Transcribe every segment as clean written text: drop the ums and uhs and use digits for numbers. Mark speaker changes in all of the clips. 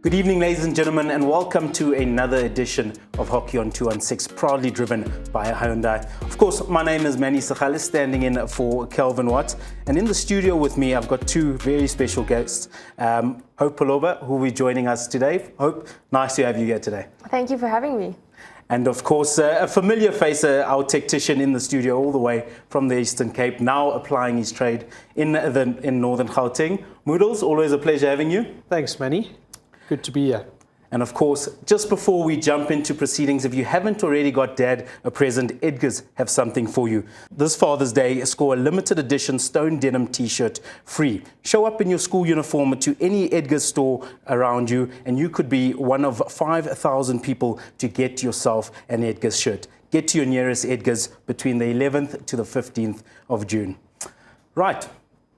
Speaker 1: Good evening, ladies and gentlemen, and welcome to another edition of Hockey on 216, proudly driven by Hyundai. Of course, my name is Manny Sakhalis, standing in for Kelvin Watts. And in the studio with me, I've got two very special guests. Hope Paloba, who will be joining us today. Hope, nice to have you here today.
Speaker 2: Thank you for having me.
Speaker 1: And of course, a familiar face, our tactician in the studio all the way from the Eastern Cape, now applying his trade in Northern Gauteng. Moodles, always a pleasure having you.
Speaker 3: Thanks, Manny. Good to be here.
Speaker 1: And of course, just before we jump into proceedings, if you haven't already got Dad a present, Edgar's have something for you. This Father's Day, score a limited edition stone denim t-shirt free. Show up in your school uniform to any Edgar's store around you, and you could be one of 5,000 people to get yourself an Edgar's shirt. Get to your nearest Edgar's between the 11th to the 15th of June. Right,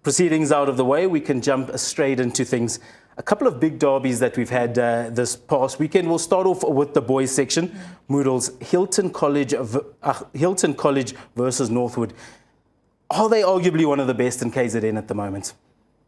Speaker 1: proceedings out of the way, we can jump straight into things. A couple of big derbies that we've had this past weekend. We'll start off with the boys section. Moodles, Hilton College versus Northwood. Are they arguably one of the best in KZN at the moment?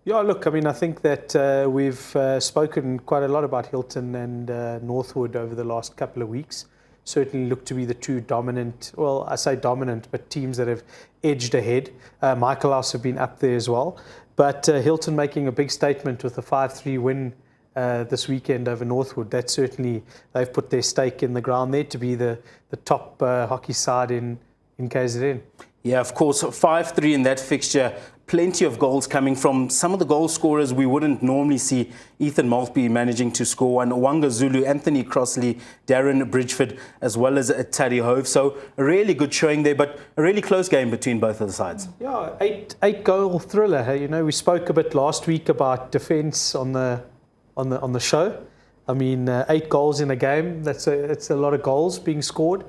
Speaker 3: Yeah, look, I mean, I think that we've spoken quite a lot about Hilton and Northwood over the last couple of weeks. Certainly look to be the two dominant, well, I say dominant, but teams that have edged ahead. Michael House have been up there as well. But Hilton making a big statement with a 5-3 win this weekend over Northwood. That certainly, they've put their stake in the ground there to be the top hockey side in KZN.
Speaker 1: Yeah, of course, 5-3 in that fixture. Plenty of goals coming from some of the goal scorers we wouldn't normally see. Ethan Maltby managing to score one, Wanga Zulu, Anthony Crossley, Darren Bridgeford, as well as Taddy Hove. So a really good showing there, but a really close game between both of the sides.
Speaker 3: Yeah, eight goal thriller. Hey? You know, we spoke a bit last week about defence on the show. I mean, 8 goals in a game. It's a lot of goals being scored.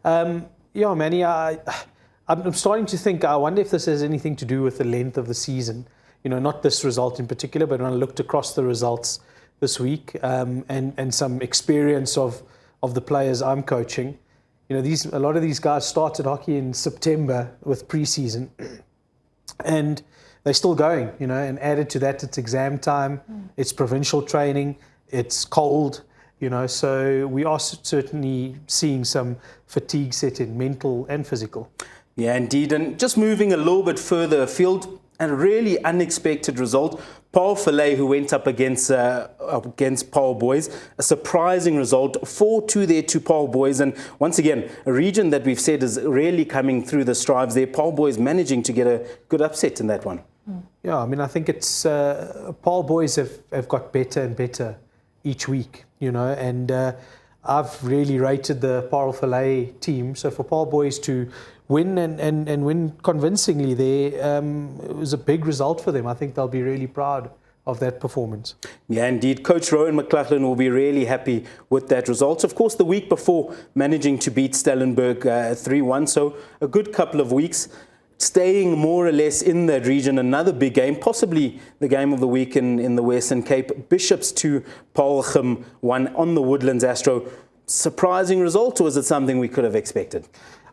Speaker 3: Yeah, Manny, I'm starting to think, I wonder if this has anything to do with the length of the season. You know, not this result in particular, but when I looked across the results this week and some experience of the players I'm coaching, you know, a lot of these guys started hockey in September with pre-season and they're still going, you know, and added to that, it's exam time, it's provincial training, it's cold, you know, so we are certainly seeing some fatigue set in, mental and physical.
Speaker 1: Yeah, indeed. And just moving a little bit further afield, a really unexpected result. Paul Filet, who went up against Paul Boys, a surprising result, 4-2 there to Paul Boys. And once again, a region that we've said is really coming through the strives there. Paul Boys managing to get a good upset in that one.
Speaker 3: Yeah, I mean, I think it's Paul Boys have got better and better each week, you know, and I've really rated the Paul Filet team. So for Paul Boys to win and win convincingly there, it was a big result for them. I think they'll be really proud of that performance.
Speaker 1: Yeah, indeed. Coach Rowan McLachlan will be really happy with that result. Of course, the week before, managing to beat Stellenberg 3-1. So a good couple of weeks. Staying more or less in that region, another big game, possibly the game of the week in the Western Cape. Bishops 2, Paarlgem 1 on the Woodlands Astro. Surprising result, or is it something we could have expected?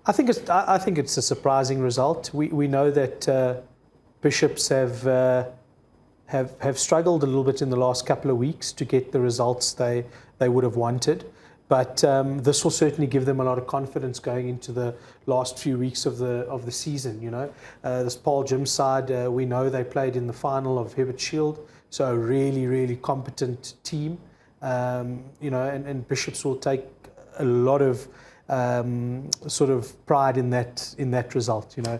Speaker 3: I think it's a surprising result. We know that Bishops have struggled a little bit in the last couple of weeks to get the results they would have wanted. But this will certainly give them a lot of confidence going into the last few weeks of the season. You know, this Paarlgem side, we know they played in the final of Herbert Shield, so a really competent team. You know, and Bishops will take a lot of sort of pride in that result, you know,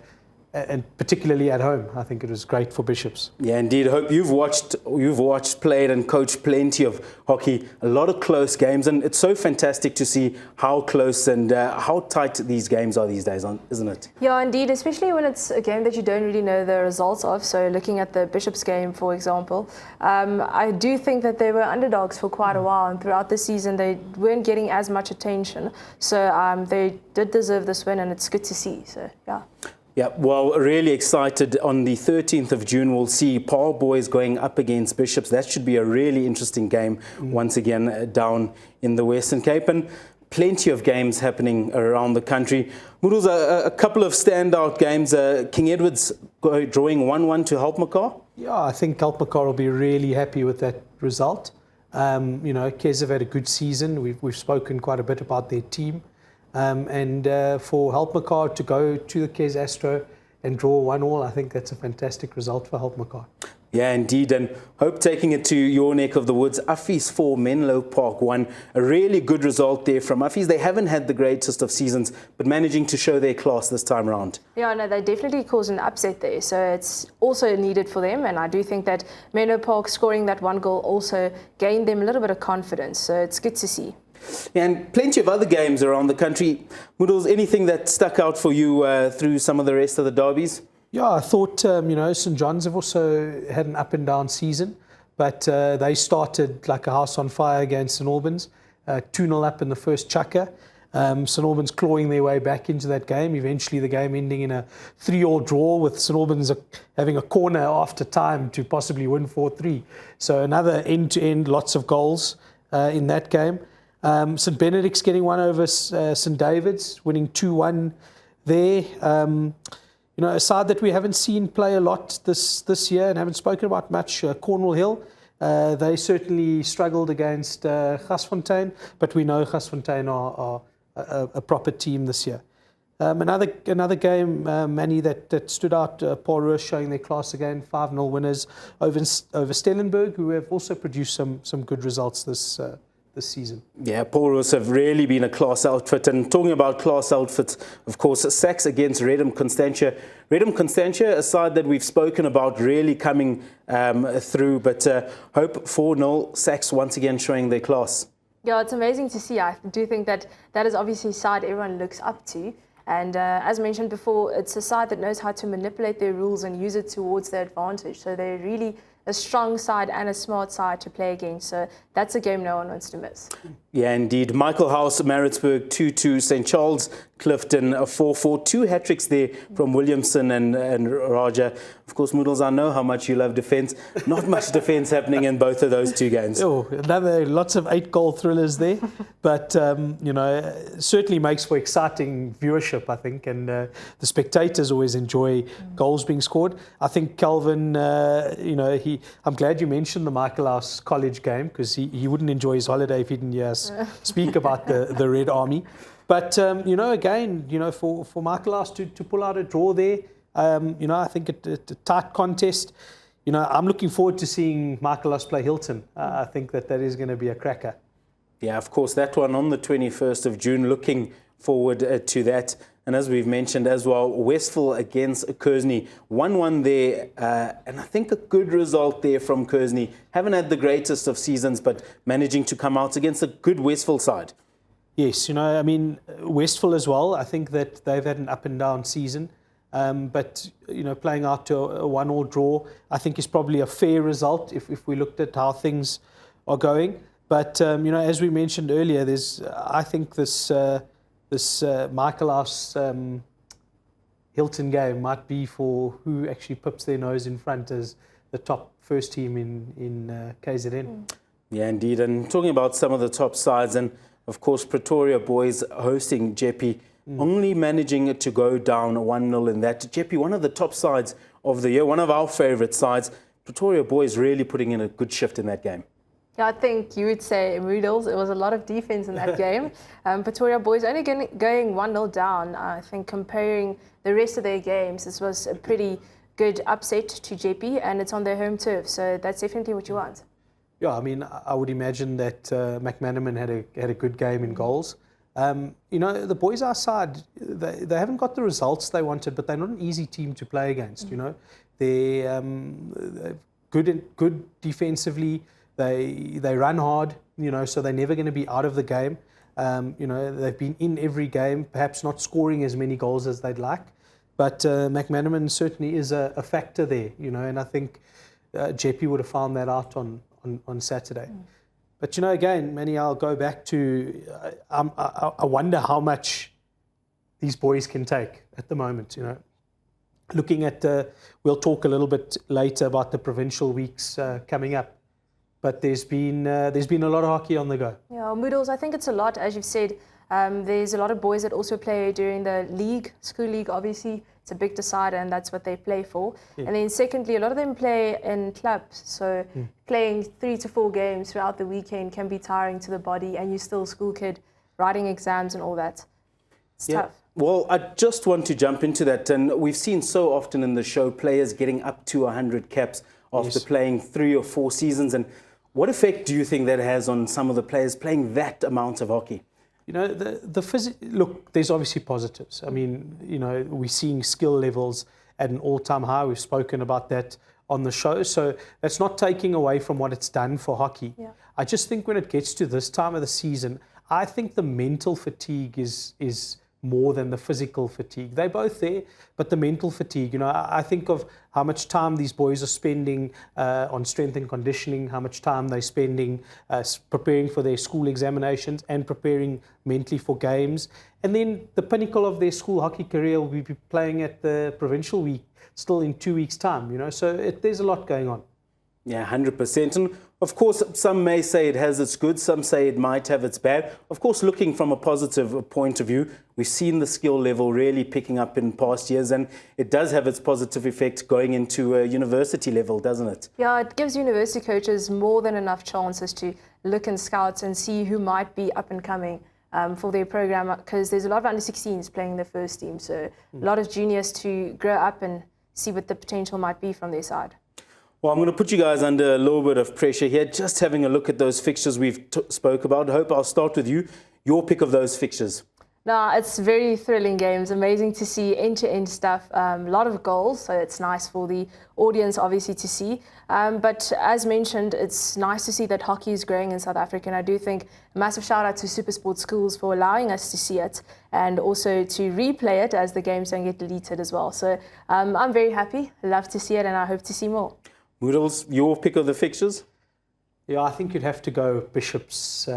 Speaker 3: and particularly at home. I think it was great for Bishops.
Speaker 1: Yeah, indeed. I hope you've watched, played and coached plenty of hockey, a lot of close games, and it's so fantastic to see how close and how tight these games are these days, isn't it?
Speaker 2: Yeah, indeed, especially when it's a game that you don't really know the results of. So looking at the Bishops game, for example, I do think that they were underdogs for quite a while, and throughout the season they weren't getting as much attention. So they did deserve this win, and it's good to see. So, yeah.
Speaker 1: Yeah, well, really excited. On the 13th of June, we'll see Paul Boys going up against Bishops. That should be a really interesting game once again down in the Western Cape. And plenty of games happening around the country. Moodles, a couple of standout games. King Edward's drawing 1-1 to Helpmekaar.
Speaker 3: Yeah, I think Helpmekaar will be really happy with that result. Kes have had a good season. We've spoken quite a bit about their team. And for Helpmekaar to go to the Kes Astro and draw 1-1, I think that's a fantastic result for Helpmekaar.
Speaker 1: Yeah, indeed. And Hope taking it to your neck of the woods. Affies 4, Menlo Park 1. A really good result there from Affies. They haven't had the greatest of seasons, but managing to show their class this time around.
Speaker 2: Yeah, no, they definitely caused an upset there. So it's also needed for them. And I do think that Menlo Park scoring that 1 goal also gained them a little bit of confidence. So it's good to see.
Speaker 1: Yeah, and plenty of other games around the country. Moodles, anything that stuck out for you through some of the rest of the derbies?
Speaker 3: Yeah, I thought, St. John's have also had an up and down season, but they started like a house on fire against St. Albans, 2-0 up in the first chukker. St. Albans clawing their way back into that game, eventually the game ending in a 3-all draw with St. Albans having a corner after time to possibly win 4-3. So another end-to-end, lots of goals in that game. St. Benedict's getting one over St. David's, winning 2-1 there. A side that we haven't seen play a lot this year and haven't spoken about much, Cornwall Hill. They certainly struggled against Gasfontein, but we know Gasfontein are a proper team this year. Another game, Manny, that stood out, Paul Roos showing their class again, 5-0 winners over Stellenberg, who have also produced some good results this season.
Speaker 1: Yeah, Paul Roos have really been a class outfit. And talking about class outfits, of course, Sachs against Redham Constantia. Redham Constantia, a side that we've spoken about really coming through, but Hope 4-0, Sachs once again showing their class.
Speaker 2: Yeah, it's amazing to see. I do think that is obviously a side everyone looks up to. And as mentioned before, it's a side that knows how to manipulate their rules and use it towards their advantage. So they're really a strong side and a smart side to play against. So that's a game no one wants to miss.
Speaker 1: Yeah, indeed. Michael House, Maritzburg 2-2, St. Charles, Clifton 4-4. 2 hat-tricks there from Williamson and Raja. Of course, Moodles, I know how much you love defence. Not much defence happening in both of those 2 games.
Speaker 3: Oh, lots of 8-goal thrillers there. But, certainly makes for exciting viewership, I think. And the spectators always enjoy goals being scored. I think Calvin, I'm glad you mentioned the Michael House college game, because he wouldn't enjoy his holiday if he didn't hear us speak about the Red Army. But, for Michael House to pull out a draw there, I think a tight contest. I'm looking forward to seeing Michael House play Hilton. I think that is going to be a cracker.
Speaker 1: Yeah, of course, that one on the 21st of June, looking forward to that. And as we've mentioned as well, Westville against Kearsney, 1-1 there. And I think a good result there from Kearsney. Haven't had the greatest of seasons, but managing to come out against a good Westville side.
Speaker 3: Yes, Westville as well. I think that they've had an up and down season. But playing out to a 1-1 draw, I think is probably a fair result if we looked at how things are going. But, as we mentioned earlier, I think this Michael House Hilton game might be for who actually pips their nose in front as the top first team in KZN.
Speaker 1: Yeah, indeed. And talking about some of the top sides, and of course Pretoria Boys hosting Jeppe, only managing to go down 1-0 in that. Jeppe, one of the top sides of the year, one of our favourite sides. Pretoria Boys really putting in a good shift in that game.
Speaker 2: Yeah, I think you would say, Moodles, it was a lot of defense in that game. Pretoria Boys only going 1-0 down. I think comparing the rest of their games, this was a pretty good upset to Jeppe, and it's on their home turf, so that's definitely what you want.
Speaker 3: Yeah, I mean, I would imagine that McManaman had a good game in goals. The boys outside, they haven't got the results they wanted, but they're not an easy team to play against. They're good defensively. They run hard, so they're never going to be out of the game. They've been in every game, perhaps not scoring as many goals as they'd like, but McManaman certainly is a factor there, and I think Jeppe would have found that out on Saturday. But, again, Manny, I'll go back to, I wonder how much these boys can take at the moment, Looking at, we'll talk a little bit later about the provincial weeks coming up. But there's been a lot of hockey on the go.
Speaker 2: Yeah, Moodles, I think it's a lot, as you've said. There's a lot of boys that also play during the league, school league, obviously, It's a big decider, and that's what they play for. And then secondly, a lot of them play in clubs. So playing 3 to 4 games throughout the weekend can be tiring to the body, and you're still a school kid, writing exams and all that. It's tough.
Speaker 1: Well, I just want to jump into that. And we've seen so often in the show players getting up to 100 caps after playing 3 or 4 seasons. And what effect do you think that has on some of the players playing that amount of hockey?
Speaker 3: You know, look, there's obviously positives. I mean, you know, we're seeing skill levels at an all-time high. We've spoken about that on the show. So that's not taking away from what it's done for hockey.
Speaker 2: Yeah.
Speaker 3: I just think when it gets to this time of the season, I think the mental fatigue is more than the physical fatigue. They're both there, but the mental fatigue, you know, I think of how much time these boys are spending on strength and conditioning, how much time they're spending preparing for their school examinations and preparing mentally for games. And then the pinnacle of their school hockey career will be playing at the provincial week, still in 2 weeks' time, you know, so there's a lot going on.
Speaker 1: Yeah, 100%. And of course, some may say it has its good, some say it might have its bad. Of course, looking from a positive point of view, we've seen the skill level really picking up in past years, and it does have its positive effect going into a university level, doesn't it?
Speaker 2: Yeah, it gives university coaches more than enough chances to look in scouts and see who might be up and coming for their program, because there's a lot of under-16s playing the first team, so a lot of juniors to grow up and see what the potential might be from their side.
Speaker 1: Well, I'm going to put you guys under a little bit of pressure here, just having a look at those fixtures we've spoke about. I hope I'll start with you. Your pick of those fixtures.
Speaker 2: No, it's very thrilling games. Amazing to see end-to-end stuff. A lot of goals, so it's nice for the audience, obviously, to see. But as mentioned, it's nice to see that hockey is growing in South Africa. And I do think a massive shout out to SuperSport schools for allowing us to see it and also to replay it as the games don't get deleted as well. So I'm very happy. I love to see it, and I hope to see more.
Speaker 1: Moodles, your pick of the fixtures?
Speaker 3: Yeah, I think you'd have to go Bishops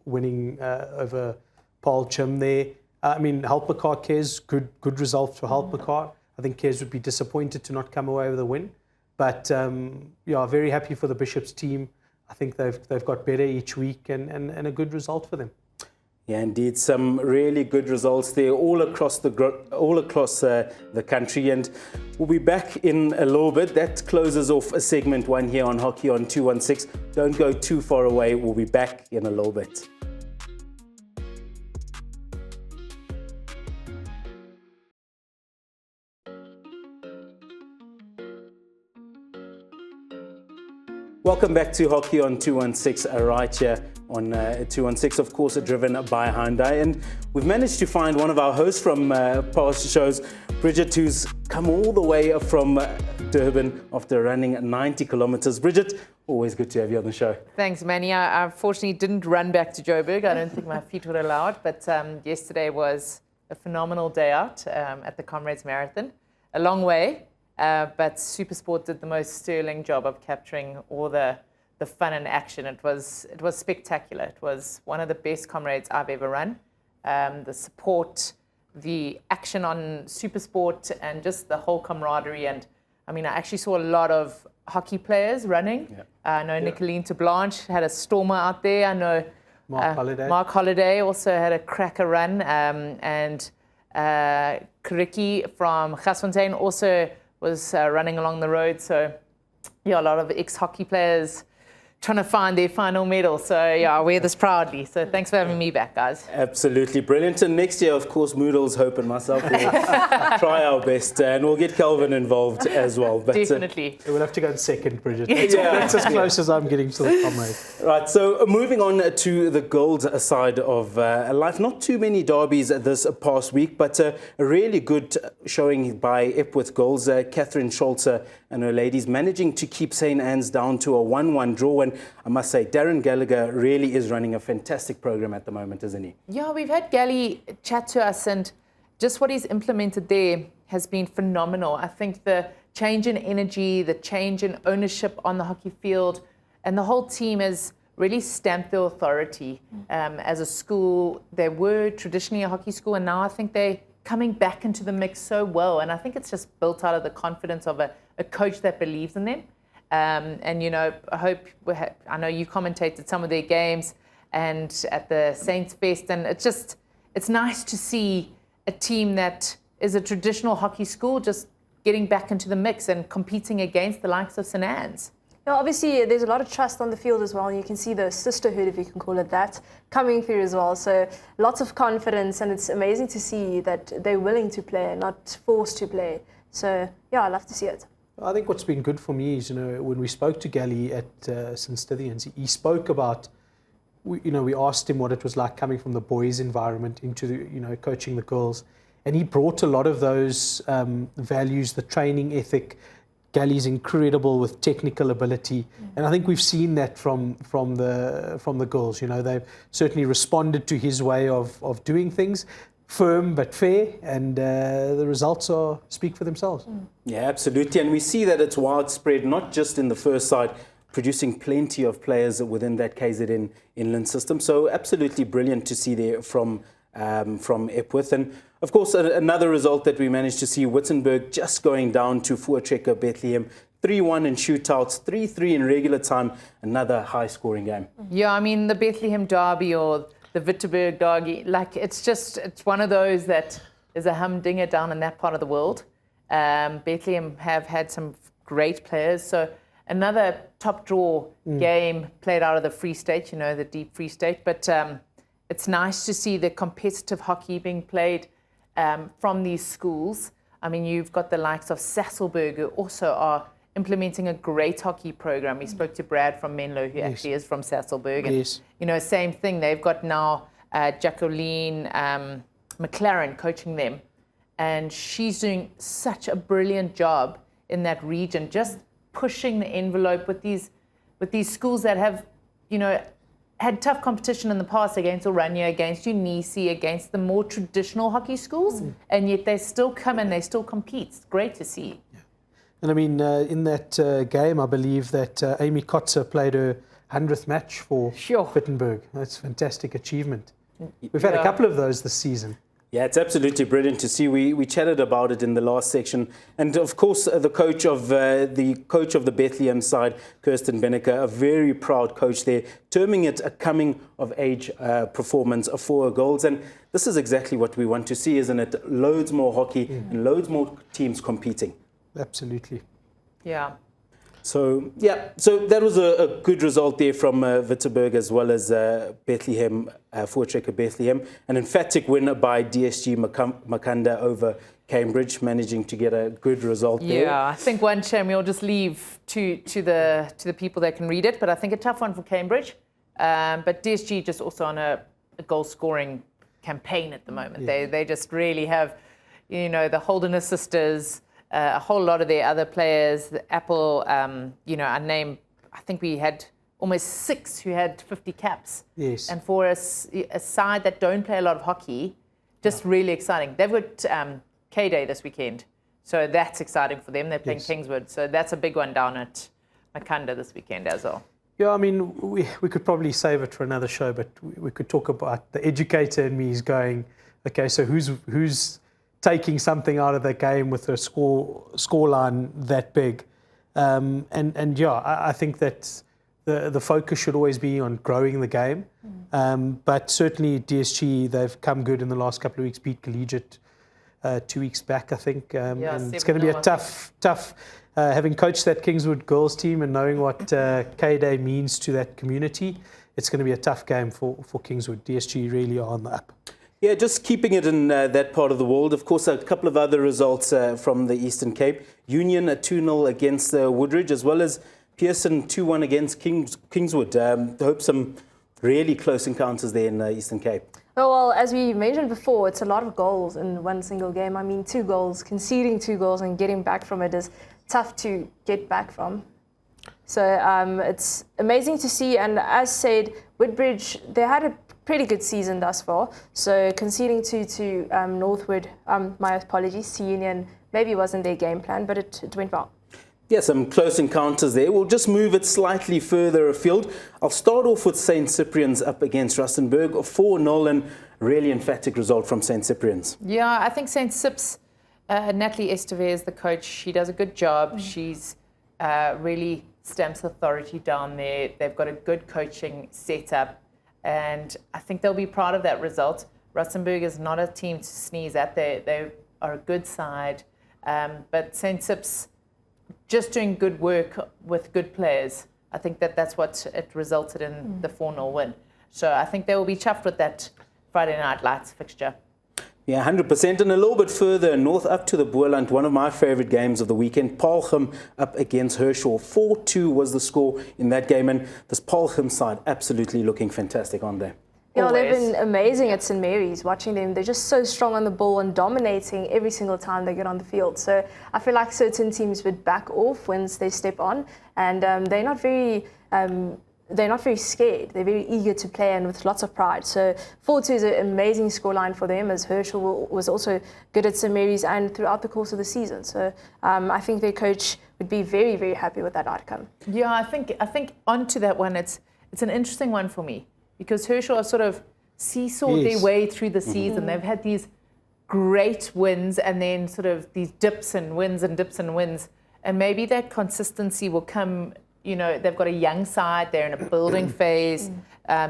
Speaker 3: winning over Paul Chim there. I mean, Helpekar, Kes, good result for Helpekar. I think Kes would be disappointed to not come away with a win. But, yeah, very happy for the Bishops team. I think they've got better each week and a good result for them.
Speaker 1: Yeah, indeed, some really good results there all across the country, and we'll be back in a little bit. That closes off a segment 1 here on Hockey on 216. Don't go too far away. We'll be back in a little bit. Welcome back to Hockey on 216, right here on 216, of course, driven by Hyundai. And we've managed to find one of our hosts from past shows, Bridget, who's come all the way from Durban after running 90 kilometers. Bridget, always good to have you on the show.
Speaker 4: Thanks, Manny. I unfortunately didn't run back to Joburg. I don't think my feet would allow it. But yesterday was a phenomenal day out at the Comrades Marathon. A long way. But SuperSport did the most sterling job of capturing all the fun and action. It was spectacular. It was one of the best Comrades I've ever run. The support, the action on SuperSport, and just the whole camaraderie. And I mean, I actually saw a lot of hockey players running. Yeah. I know Nicoline Blanche had a stormer out there. I know Mark Holliday also had a cracker run. And Kariki from Gasfontein also was running along the road. So, yeah, a lot of ex-hockey players trying to find their final medal. So, yeah, I wear this proudly. So thanks for having me back, guys.
Speaker 1: Absolutely brilliant. And next year, of course, Moodles, Hope and myself will try our best. And we'll get Kelvin involved as well. But,
Speaker 4: definitely.
Speaker 3: We'll have to go in second, Bridget. That's as close as I'm getting to the Comrade.
Speaker 1: Right, so moving on to the gold side of life. Not too many derbies this past week, but a really good showing by Ipswich Goals. Catherine Scholzer and her ladies managing to keep St. Anne's down to a 1-1 draw. And I must say, Darren Gallagher really is running a fantastic program at the moment, isn't he?
Speaker 4: Yeah, we've had Gally chat to us, and just what he's implemented there has been phenomenal. I think the change in energy, the change in ownership on the hockey field, and the whole team has really stamped their authority as a school. They were traditionally a hockey school, and now I think they're coming back into the mix so well. And I think it's just built out of the confidence of a coach that believes in them. And, you know, I know you commentated some of their games and at the Saints Fest, and it's nice to see a team that is a traditional hockey school just getting back into the mix and competing against the likes of St. Anne's.
Speaker 2: Now, obviously, there's a lot of trust on the field as well, and you can see the sisterhood, if you can call it that, coming through as well. So lots of confidence, and it's amazing to see that they're willing to play, not forced to play. So, yeah, I love to see it.
Speaker 3: I think what's been good for me is, when we spoke to Gally at St. Stithians, he spoke about, we asked him what it was like coming from the boys' environment into, coaching the girls. And he brought a lot of those values, the training ethic. Gally's incredible with technical ability, and I think we've seen that from the girls. They've certainly responded to his way of doing things, firm but fair, and the results speak for themselves.
Speaker 1: Yeah, absolutely, and we see that it's widespread, not just in the first side, producing plenty of players within that KZN inland system. So absolutely brilliant to see there from Epworth. And of course, another result that we managed to see, Wittenberg just going down to Voortrekker Bethlehem, 3-1 in shootouts, 3-3 in regular time, another high-scoring game.
Speaker 4: Yeah, I mean, the Bethlehem derby or the Wittenberg derby, it's one of those that is a humdinger down in that part of the world. Bethlehem have had some great players, so another top draw game played out of the Free State, the deep Free State, but it's nice to see the competitive hockey being played from these schools. I mean, you've got the likes of Sasolburg, who also are implementing a great hockey program. We spoke to Brad from Menlo, who actually is from Sasolburg. And, same thing. They've got now Jacqueline McLaren coaching them. And she's doing such a brilliant job in that region, just pushing the envelope with these schools that have, had tough competition in the past against Oranje, against Unisi, against the more traditional hockey schools, and yet they still come and they still compete. It's great to see.
Speaker 3: Yeah. And I mean, in that game, I believe that Amy Kotzer played her 100th match for Wittenberg. That's a fantastic achievement. We've had a couple of those this season.
Speaker 1: Yeah, it's absolutely brilliant to see. We chatted about it in the last section. And of course, the coach of the Bethlehem side, Kirsten Benneker, a very proud coach there, terming it a coming-of-age performance of 4 goals. And this is exactly what we want to see, isn't it? Loads more hockey and loads more teams competing.
Speaker 3: Absolutely.
Speaker 4: Yeah.
Speaker 1: So that was a good result there from Wittenberg as well as Bethlehem, Voortrekker Bethlehem. An emphatic winner by DSG Makanda over Cambridge, managing to get a good result there.
Speaker 4: Yeah, I think one shame we'll just leave to the people that can read it, but I think a tough one for Cambridge. But DSG just also on a goal-scoring campaign at the moment. Yeah. They just really have, the Holderness sisters, a whole lot of their other players, the Apple, I think we had almost 6 who had 50 caps.
Speaker 3: Yes.
Speaker 4: And for a side that don't play a lot of hockey, just really exciting. They've got K-Day this weekend, so that's exciting for them. They're playing Kingswood, so that's a big one down at Makanda this weekend as well.
Speaker 3: Yeah, I mean, we could probably save it for another show, but we could talk about the educator in me is going, okay, so who's taking something out of the game with a score line that big. I think that the focus should always be on growing the game. But certainly DSG, they've come good in the last couple of weeks, beat Collegiate 2 weeks back, I think. And it's going to be a tough, having coached that Kingswood girls team and knowing what K-Day means to that community, it's going to be a tough game for Kingswood. DSG really are on the up.
Speaker 1: Yeah, just keeping it in that part of the world. Of course, a couple of other results from the Eastern Cape. Union a 2-0 against Woodridge, as well as Pearson 2-1 against Kingswood. Hope some really close encounters there in the Eastern Cape.
Speaker 2: Oh, well, as we mentioned before, it's a lot of goals in one single game. I mean, 2 goals, conceding 2 goals and getting back from it is tough to get back from. So it's amazing to see. And as said, Woodbridge, they had a pretty good season thus far. So conceding 2 to Northwood, my apologies, to Union, maybe wasn't their game plan, but it went well.
Speaker 1: Yeah, some close encounters there. We'll just move it slightly further afield. I'll start off with St. Cyprian's up against Rustenburg, a 4-0 and really emphatic result from St. Cyprian's.
Speaker 4: Yeah, I think St. Cyps, Natalie Esteve is the coach. She does a good job. She's really stamps authority down there. They've got a good coaching setup, and I think they'll be proud of that result. Rustenburg is not a team to sneeze at. They are a good side, but St. Sips just doing good work with good players. I think that's what it resulted in the 4-0 win. So I think they will be chuffed with that Friday Night Lights fixture.
Speaker 1: Yeah, 100%. And a little bit further north up to the Boerland, one of my favourite games of the weekend, Paarlgym up against Herschel. 4-2 was the score in that game. And this Paarlgym side absolutely looking fantastic, aren't they?
Speaker 2: Yeah, they've been amazing at St. Mary's. Watching them, they're just so strong on the ball and dominating every single time they get on the field. So I feel like certain teams would back off once they step on, and they're not very scared. They're very eager to play and with lots of pride. So 4-2 is an amazing scoreline for them, as Herschel was also good at St. Mary's and throughout the course of the season. So I think their coach would be very, very happy with that outcome.
Speaker 4: Yeah, I think onto that one, it's an interesting one for me. Because Herschel have sort of seesawed their way through the season. They've had these great wins and then sort of these dips and wins and dips and wins. And maybe that consistency will come, they've got a young side, they're in a building phase.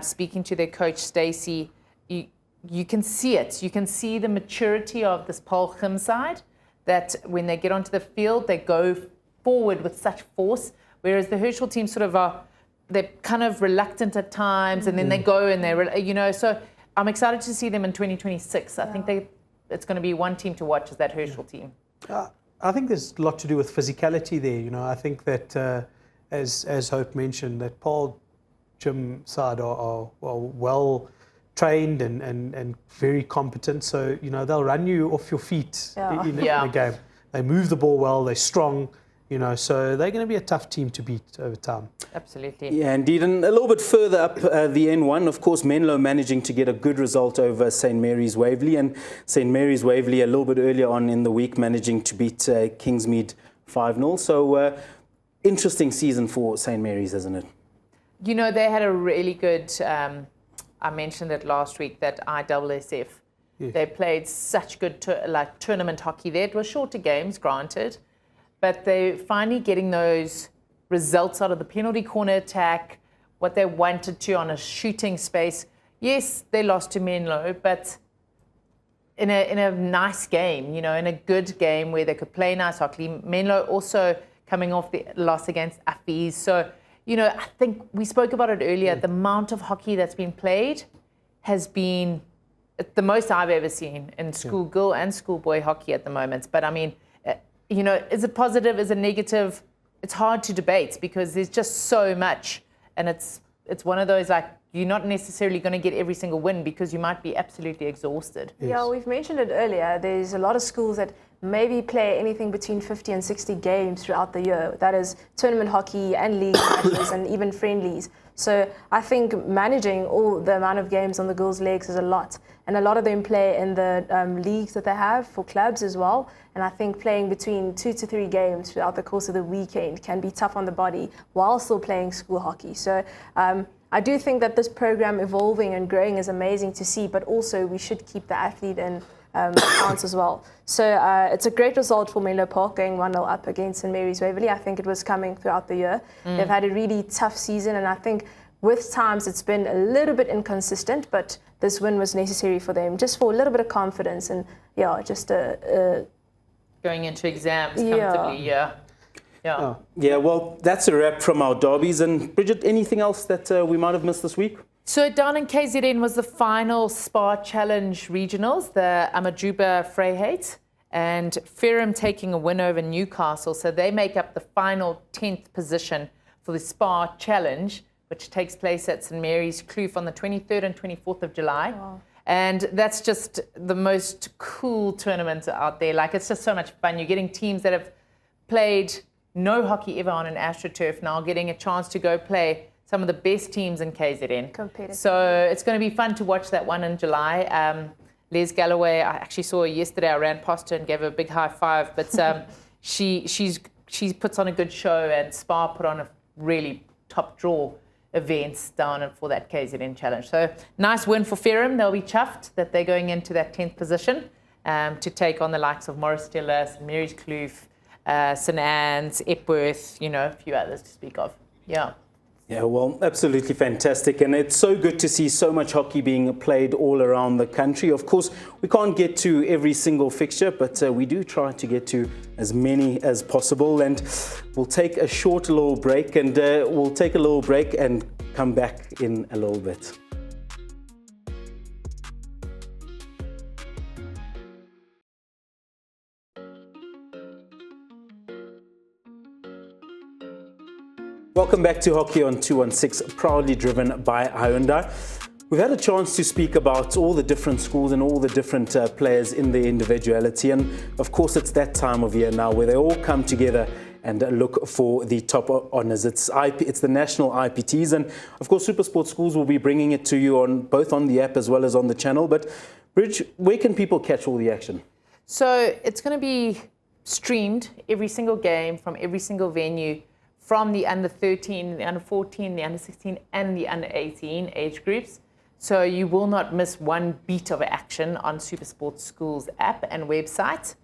Speaker 4: Speaking to their coach, Stacey, you can see it. You can see the maturity of this Paarlgym side, that when they get onto the field, they go forward with such force, whereas the Herschel team sort of they're kind of reluctant at times, and then they go and they're, so I'm excited to see them in 2026. I think it's going to be one team to watch, is that Herschel team.
Speaker 3: I think there's a lot to do with physicality there. I think that, as Hope mentioned, that Paarlgym side are well trained and very competent. So, they'll run you off your feet in a game. They move the ball well, they're strong. So they're going to be a tough team to beat over time.
Speaker 4: Absolutely.
Speaker 1: Yeah, indeed. And a little bit further up the N1, of course, Menlo managing to get a good result over St. Mary's Waverley. And St. Mary's Waverley a little bit earlier on in the week managing to beat Kingsmead 5-0. So interesting season for St. Mary's, isn't it?
Speaker 4: They had a really good, I mentioned it last week, that ISSF. Yes. They played such good tournament hockey there. It was shorter games, granted. But they're finally getting those results out of the penalty corner attack, what they wanted to on a shooting space. Yes, they lost to Menlo, but in a nice game, in a good game where they could play nice hockey. Menlo also coming off the loss against Affes. So, I think we spoke about it earlier. The amount of hockey that's been played has been the most I've ever seen in schoolgirl and schoolboy hockey at the moment. But I mean, is it positive? Is it negative? It's hard to debate because there's just so much, and it's one of those, you're not necessarily going to get every single win because you might be absolutely exhausted.
Speaker 2: Yes. Yeah, we've mentioned it earlier. There's a lot of schools that maybe play anything between 50 and 60 games throughout the year. That is tournament hockey and league matches and even friendlies. So I think managing all the amount of games on the girls' legs is a lot. And a lot of them play in the leagues that they have for clubs as well. And I think playing between 2 to 3 games throughout the course of the weekend can be tough on the body while still playing school hockey. So I do think that this program evolving and growing is amazing to see, but also we should keep the athlete in accounts as well. So it's a great result for Menlo Park going 1-0 up against St. Mary's Waverley. I think it was coming throughout the year. They've had a really tough season, and I think with times it's been a little bit inconsistent, but this win was necessary for them, just for a little bit of confidence and just
Speaker 4: going into exams comfortably.
Speaker 1: Yeah, well, that's a wrap from our derbies. And Bridget, anything else that we might have missed this week?
Speaker 4: So down in KZN was the final Spa Challenge Regionals, the Amajuba Vryheid, and Ferrum taking a win over Newcastle. So they make up the final 10th position for the Spa Challenge, which takes place at St. Mary's Kloof on the 23rd and 24th of July. Wow. And that's just the most cool tournament out there. It's just so much fun. You're getting teams that have played no hockey ever on an AstroTurf now getting a chance to go play some of the best teams in KZN. So it's going to be fun to watch that one in July. Les Galloway, I actually saw her yesterday. I ran past her and gave her a big high five. But she puts on a good show, and Spa put on a really top draw events down for that KZN challenge. So nice win for Ferrum. They'll be chuffed that they're going into that 10th position to take on the likes of Morris Stiller, St. Mary's Kloof, St. Anne's, Epworth, a few others to speak of. Yeah.
Speaker 1: Yeah, well, absolutely fantastic. And it's so good to see so much hockey being played all around the country. Of course, we can't get to every single fixture, but we do try to get to as many as possible. And we'll take a short little break and come back in a little bit. Welcome back to Hockey on 216, proudly driven by Hyundai. We've had a chance to speak about all the different schools and all the different players in their individuality. And of course, it's that time of year now where they all come together and look for the top honours. It's the national IPTs. And of course, SuperSport Schools will be bringing it to you both on the app as well as on the channel. But Bridge, where can people catch all the action?
Speaker 4: So it's going to be streamed, every single game from every single venue, from the under 13, the under 14, the under 16, and the under 18 age groups. So you will not miss one beat of action on SuperSport Schools app and website.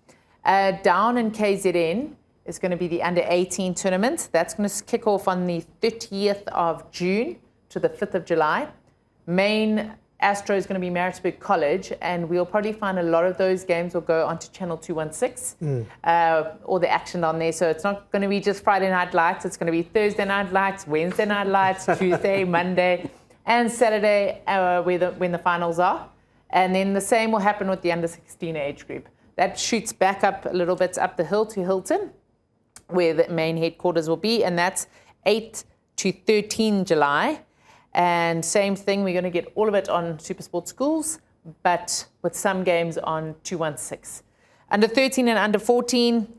Speaker 4: Down in KZN is going to be the under 18 tournament. That's going to kick off on the 30th of June to the 5th of July. Main Astro is going to be Maritzburg College, and we'll probably find a lot of those games will go onto channel 216, or the action on there. So it's not going to be just Friday Night Lights. It's going to be Thursday Night Lights, Wednesday Night Lights, Tuesday, Monday, and Saturday when the finals are. And then the same will happen with the under 16 age group. That shoots back up a little bit up the hill to Hilton, where the main headquarters will be, and that's 8 to 13 July. And same thing, we're going to get all of it on SuperSport Schools, but with some games on 216. Under 13 and under 14,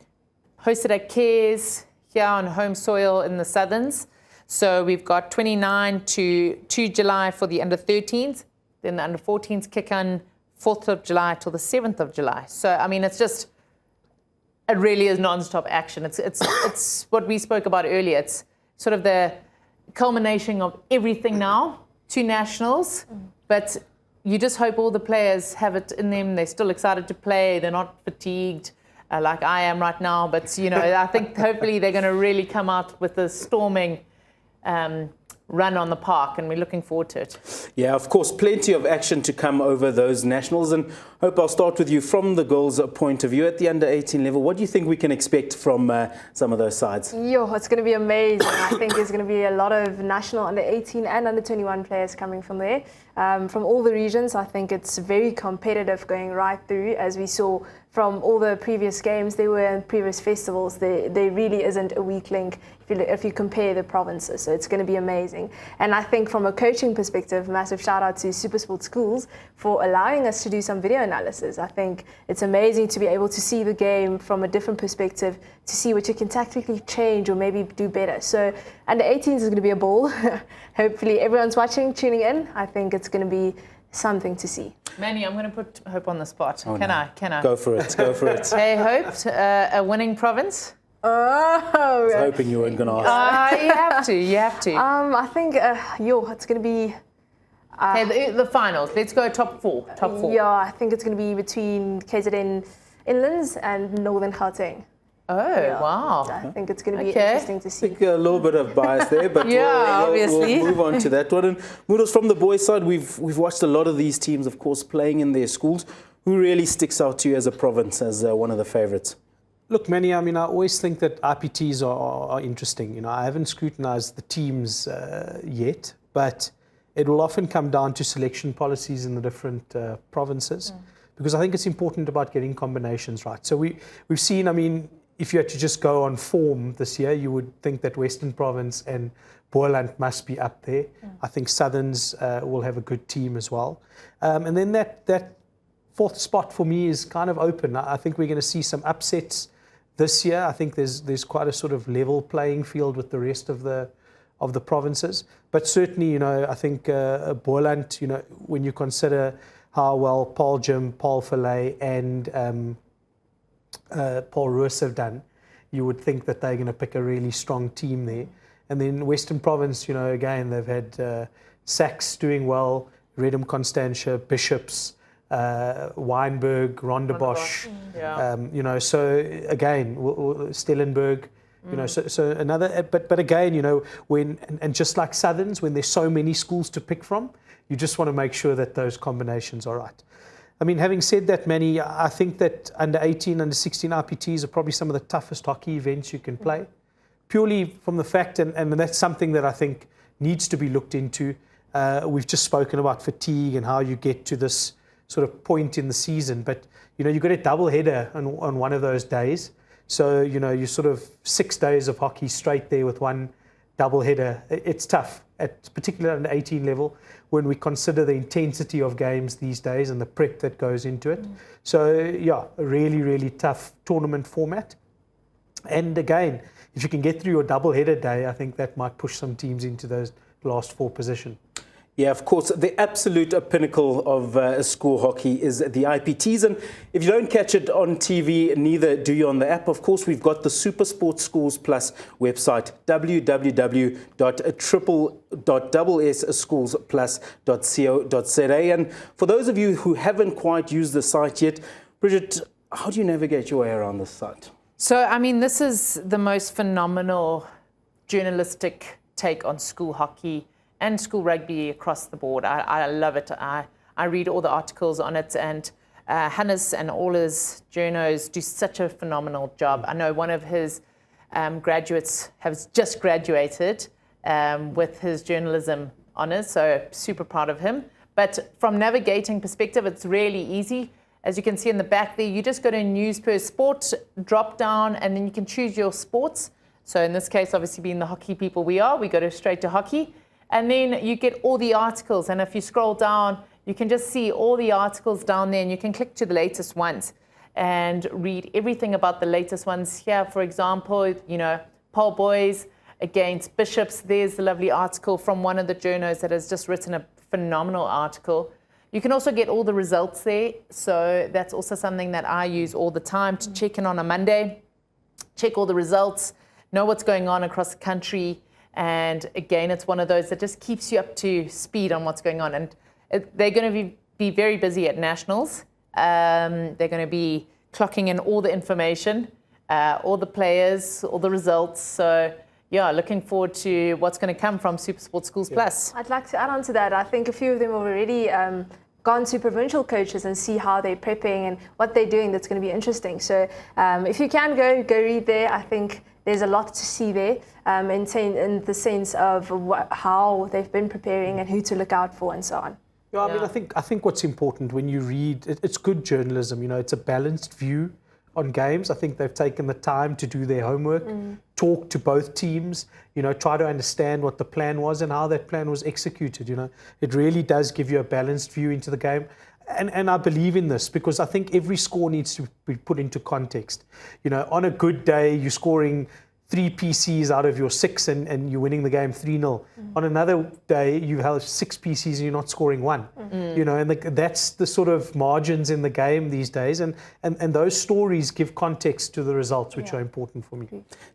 Speaker 4: hosted at Cares here on home soil in the Southerns. So we've got 29 to 2 July for the under 13s. Then the under 14s kick on 4th of July till the 7th of July. So, I mean, it really is non-stop action. It's what we spoke about earlier. It's sort of the culmination of everything now, 2 nationals, but you just hope all the players have it in them. They're still excited to play. They're not fatigued like I am right now. But, I think hopefully they're going to really come out with a storming run on the park, and we're looking forward to it.
Speaker 1: Yeah, of course, plenty of action to come over those nationals. And Hope, I'll start with you from the girls' point of view at the under 18 level. What do you think we can expect from some of those sides?
Speaker 2: It's going to be amazing. I think there's going to be a lot of national under 18 and under 21 players coming from there, from all the regions. I think it's very competitive going right through, as we saw from all the previous games. They were in previous festivals. There really isn't a weak link if you compare the provinces. So it's going to be amazing. And I think from a coaching perspective, massive shout out to SuperSport Schools for allowing us to do some video analysis. I think it's amazing to be able to see the game from a different perspective, to see what you can tactically change or maybe do better. So under 18s is going to be a ball. Hopefully everyone's watching, tuning in. I think it's going to be something to see.
Speaker 4: Manny, I'm going to put Hope on the spot.
Speaker 1: Oh,
Speaker 4: Can I?
Speaker 1: Go for it.
Speaker 4: Hey, Hope, a winning province?
Speaker 1: I was hoping you weren't going to ask.
Speaker 4: You have to.
Speaker 2: I think, it's going to be...
Speaker 4: Okay, the finals. Let's go top four.
Speaker 2: Yeah, I think it's going to be between KZN Inlands and Northern Gauteng.
Speaker 4: Oh, wow.
Speaker 2: I think it's going to be interesting to see.
Speaker 1: I think a little bit of bias there, but
Speaker 4: obviously.
Speaker 1: We'll move on to that one. And Mudos, from the boys' side, we've watched a lot of these teams, of course, playing in their schools. Who really sticks out to you as a province, as one of the favourites?
Speaker 3: Look, Manny, I always think that IPTs are interesting. I haven't scrutinised the teams yet, but it will often come down to selection policies in the different provinces, because I think it's important about getting combinations right. So we've seen, if you had to just go on form this year, you would think that Western Province and Boland must be up there. I think Southerns will have a good team as well. And then that fourth spot for me is kind of open. I think we're going to see some upsets this year. I think there's quite a sort of level playing field with the rest of the provinces. But certainly, I think Boland, when you consider how well Paul Jim, Paul Fillet, and Paul Roos have done, you would think that they're going to pick a really strong team there. And then Western Province, again, they've had Sachs doing well, Redham Constantia, Bishops, Weinberg, Rondebosch.
Speaker 4: Yeah.
Speaker 3: So again, Stellenberg, You know, so another, but again, you know, when and just like Southerns, when there's so many schools to pick from, you just want to make sure that those combinations are right. I mean, having said that, Manny, I think that under 18, under 16 RPTs are probably some of the toughest hockey events you can play, purely from the fact, and that's something that I think needs to be looked into. We've just spoken about fatigue and how you get to this sort of point in the season, but you know, you've got a double header on one of those days. So, you know, you sort of 6 days of hockey straight there with one double header. It's tough, particularly at an 18 level, when we consider the intensity of games these days and the prep that goes into it. So, yeah, a really, really tough tournament format. And again, if you can get through your double header day, I think that might push some teams into those last 4 position.
Speaker 1: Yeah, of course, the absolute pinnacle of school hockey is the IPTs. And if you don't catch it on TV, neither do you on the app. Of course, we've got the SuperSport Schools Plus website, www.ssschoolsplus.co.za. And for those of you who haven't quite used the site yet, Bridget, how do you navigate your way around this site?
Speaker 4: So, I mean, this is the most phenomenal journalistic take on school hockey and school rugby across the board. I love it. I read all the articles on it, and Hannes and all his journos do such a phenomenal job. I know one of his graduates has just graduated with his journalism honours, so super proud of him. But from navigating perspective, it's really easy. As you can see in the back there, you just go to News per Sport, drop down, and then you can choose your sports. So in this case, obviously being the hockey people we go straight to hockey. And then you get all the articles. And if you scroll down, you can just see all the articles down there, and you can click to the latest ones and read everything about the latest ones. Here, for example, you know, Paul Boys against Bishops. There's the lovely article from one of the journos that has just written a phenomenal article. You can also get all the results there. So that's also something that I use all the time to check in on a Monday, check all the results, know what's going on across the country. And again, it's one of those that just keeps you up to speed on what's going on. And they're going to be very busy at Nationals. They're going to be clocking in all the information, all the players, all the results. So, yeah, looking forward to what's going to come from SuperSport Schools Plus.
Speaker 2: I'd like to add on to that. I think a few of them have already gone to provincial coaches and see how they're prepping and what they're doing. That's going to be interesting. So if you can go read there, I think there's a lot to see there in the sense of how they've been preparing and who to look out for and so on.
Speaker 3: Yeah, I mean, I think what's important when you read, it's good journalism, you know, it's a balanced view on games. I think they've taken the time to do their homework, talk to both teams, you know, try to understand what the plan was and how that plan was executed, you know. It really does give you a balanced view into the game. And I believe in this because I think every score needs to be put into context. You know, on a good day, you're scoring 3 PCs out of your 6 and you're winning the game 3-0. On another day, you have 6 PCs and you're not scoring 1. You know, and that's the sort of margins in the game these days. And those stories give context to the results, which are important for me.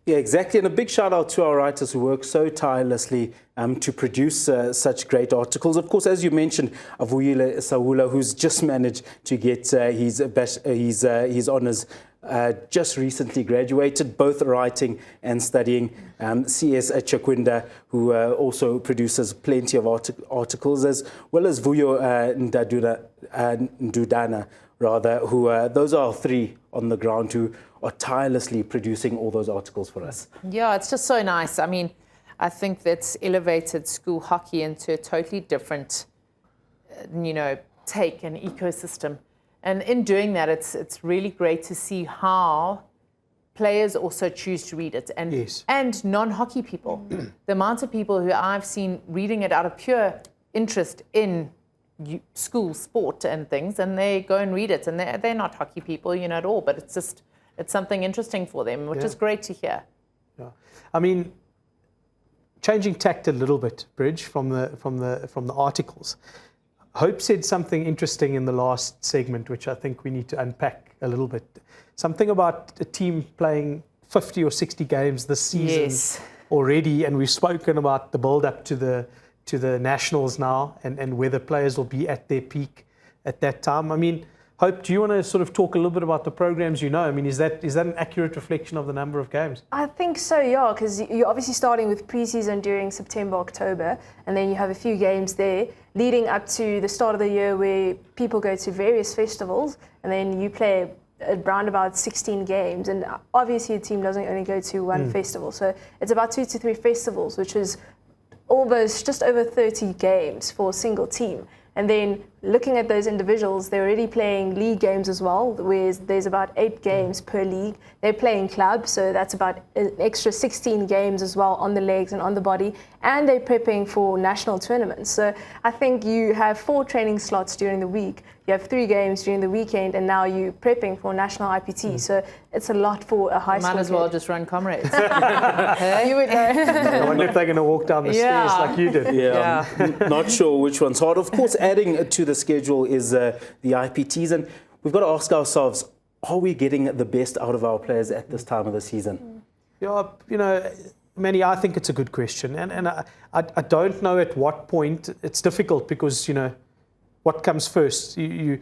Speaker 1: Yeah, exactly. And a big shout out to our writers who work so tirelessly to produce such great articles. Of course, as you mentioned, Avuyile Sawula, who's just managed to get his honours, just recently graduated, both writing and studying. CS Chakwinda, who also produces plenty of articles, as well as Vuyo Ndudana, rather, who those are 3 on the ground who are tirelessly producing all those articles for us.
Speaker 4: Yeah, it's just so nice. I mean, I think that's elevated school hockey into a totally different, you know, take and ecosystem. And in doing that, it's really great to see how players also choose to read it, and non-hockey people. The amount of people who I've seen reading it out of pure interest in school sport and things, and they go and read it, and they're not hockey people, you know, at all. But it's something interesting for them, which is great to hear.
Speaker 3: Yeah, I mean, changing tact a little bit, Bridge, from the articles. Hope said something interesting in the last segment, which I think we need to unpack a little bit. Something about a team playing 50 or 60 games this season already, and we've spoken about the build-up to the Nationals now, and whether players will be at their peak at that time. I mean, Hope, do you want to sort of talk a little bit about the programs you know? I mean, is that an accurate reflection of the number of games?
Speaker 2: I think so, yeah, because you're obviously starting with pre-season during September, October, and then you have a few games there leading up to the start of the year where people go to various festivals, and then you play around about 16 games, and obviously a team doesn't only go to one festival, so it's about 2 to 3 festivals, which is almost just over 30 games for a single team. And then looking at those individuals, they're already playing league games as well, where there's about 8 games per league. They're playing club, so that's about an extra 16 games as well on the legs and on the body. And they're prepping for national tournaments. So I think you have 4 training slots during the week. You have 3 games during the weekend, and now you're prepping for national IPT. So it's a lot for a high school
Speaker 4: Might as well
Speaker 2: kid.
Speaker 4: just run comrades.
Speaker 2: You would know.
Speaker 3: I wonder if they're going to walk down the stairs like you did.
Speaker 1: Yeah, I'm not sure which one's hard. Of course, adding to the schedule is the IPTs, and we've got to ask ourselves, are we getting the best out of our players at this time of the season?
Speaker 3: Yeah, you know, Manny, I think it's a good question. And I don't know at what point. It's difficult because, you know, what comes first? You're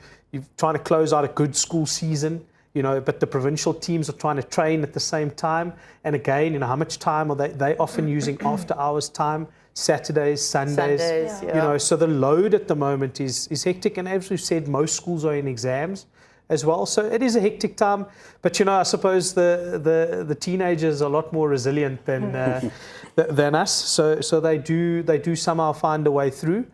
Speaker 3: trying to close out a good school season, you know, but the provincial teams are trying to train at the same time. And again, you know, how much time are they often using after hours time? Saturdays, Sundays,
Speaker 4: yeah.
Speaker 3: you know, so the load at the moment is hectic. And as we've said, most schools are in exams as well. So it is a hectic time. But, you know, I suppose the teenagers are a lot more resilient than us. So they do somehow find a way through.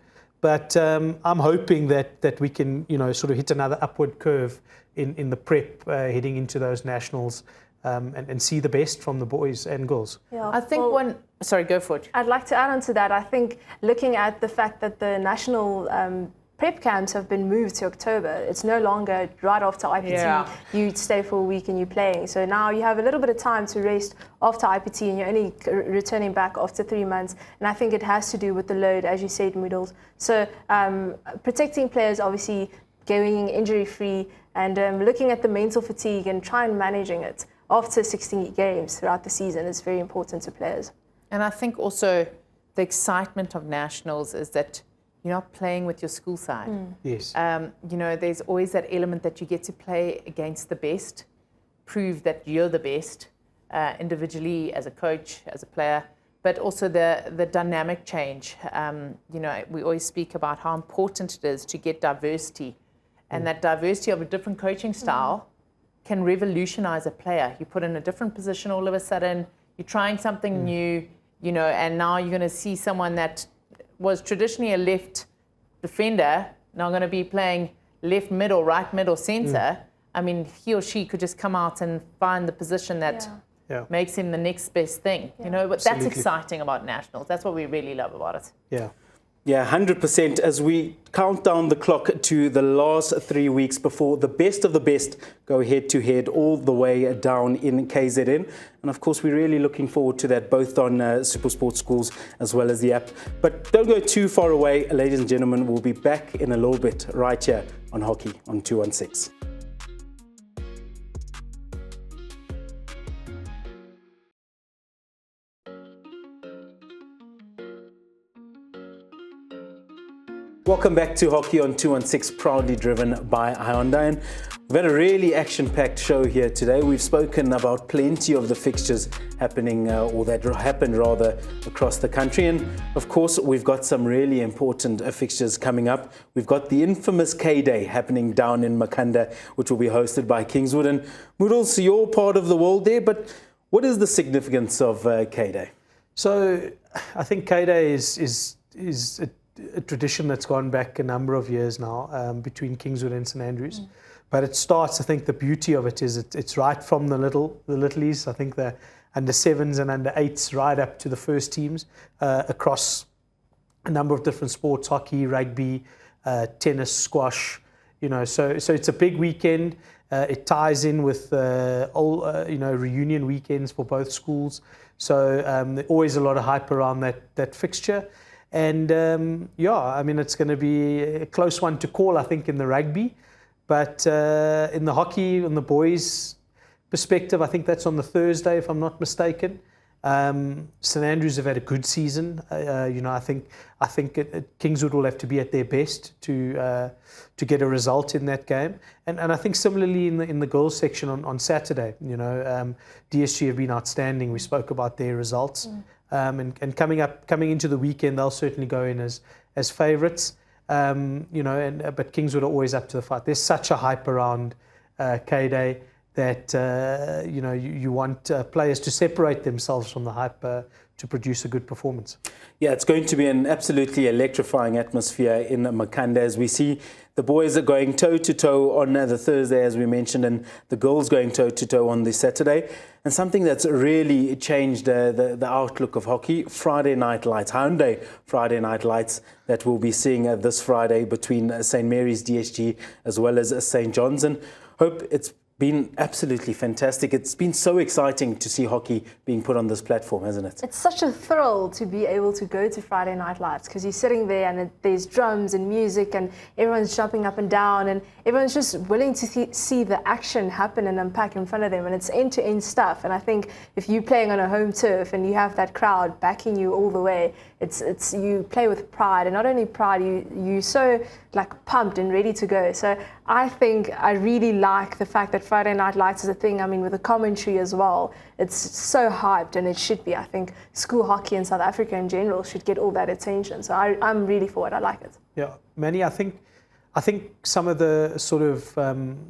Speaker 3: But I'm hoping that we can, you know, sort of hit another upward curve in the prep heading into those nationals and see the best from the boys and girls.
Speaker 2: Yeah.
Speaker 4: I think sorry, go for it.
Speaker 2: I'd like to add on to that. I think looking at the fact that the national prep camps have been moved to October, it's no longer right after IPT.
Speaker 4: Yeah.
Speaker 2: You stay for a week and you're playing. So now you have a little bit of time to rest after IPT, and you're only returning back after 3 months. And I think it has to do with the load, as you said, Moodles. So protecting players, obviously going injury-free, and looking at the mental fatigue and trying managing it after 16 games throughout the season is very important to players.
Speaker 4: And I think also the excitement of nationals is that you're not playing with your school side.
Speaker 3: Yes.
Speaker 4: You know, there's always that element that you get to play against the best, prove that you're the best individually, as a coach, as a player, but also the dynamic change. You know, we always speak about how important it is to get diversity, and that diversity of a different coaching style can revolutionize a player. You put in a different position all of a sudden, you're trying something new, you know, and now you're going to see someone that was traditionally a left defender now going to be playing left mid or right mid or centre. I mean, he or she could just come out and find the position that makes him the next best thing. You know, but that's exciting about nationals. That's what we really love about it.
Speaker 3: Yeah.
Speaker 1: Yeah, 100%. As we count down the clock to the last 3 weeks before the best of the best go head-to-head all the way down in KZN. And of course, we're really looking forward to that, both on SuperSport Schools as well as the app. But don't go too far away, ladies and gentlemen. We'll be back in a little bit right here on Hockey on 216. Welcome back to Hockey on 216, proudly driven by Hyundai. And we've had a really action-packed show here today. We've spoken about plenty of the fixtures happening, or that happened rather, across the country. And of course, we've got some really important fixtures coming up. We've got the infamous K-Day happening down in Makanda, which will be hosted by Kingswood. And Moodles, you're part of the world there, but what is the significance of K-Day?
Speaker 3: So I think K-Day is a tradition that's gone back a number of years now between Kingswood and St Andrews. But it starts, I think the beauty of it is it's right from the littlies, I think the under 7s and under 8s right up to the first teams across a number of different sports, hockey, rugby, tennis, squash, you know, so it's a big weekend. It ties in with reunion weekends for both schools. So there's always a lot of hype around that fixture. And I mean, it's going to be a close one to call, I think, in the rugby. But in the hockey, on the boys' perspective, I think that's on the Thursday, if I'm not mistaken. St Andrews have had a good season. I think Kingswood will have to be at their best to get a result in that game. And I think similarly in the girls section on Saturday, DSG have been outstanding. We spoke about their results, and coming into the weekend, they'll certainly go in as favourites. But Kingswood are always up to the fight. There's such a hype around K-Day that you want players to separate themselves from the hype to produce a good performance.
Speaker 1: Yeah, it's going to be an absolutely electrifying atmosphere in Makhanda as we see the boys are going toe-to-toe on the Thursday, as we mentioned, and the girls going toe-to-toe on the Saturday. And something that's really changed the outlook of hockey, Friday Night Lights, Hyundai Friday Night Lights, that we'll be seeing this Friday between St Mary's DSG as well as St John's. And hope it's been absolutely fantastic. It's been so exciting to see hockey being put on this platform, hasn't it?
Speaker 2: It's such a thrill to be able to go to Friday Night Lights because you're sitting there and there's drums and music and everyone's jumping up and down and everyone's just willing to see the action happen and unpack in front of them, and it's end-to-end stuff. And I think if you're playing on a home turf and you have that crowd backing you all the way, it's you play with pride, and not only pride, you so like pumped and ready to go. So I think I really like the fact that Friday Night Lights is a thing. I mean, with the commentary as well, it's so hyped, and it should be. I think school hockey in South Africa in general should get all that attention. So I'm really for it. I like it.
Speaker 3: Yeah, Manny, I think some of the sort of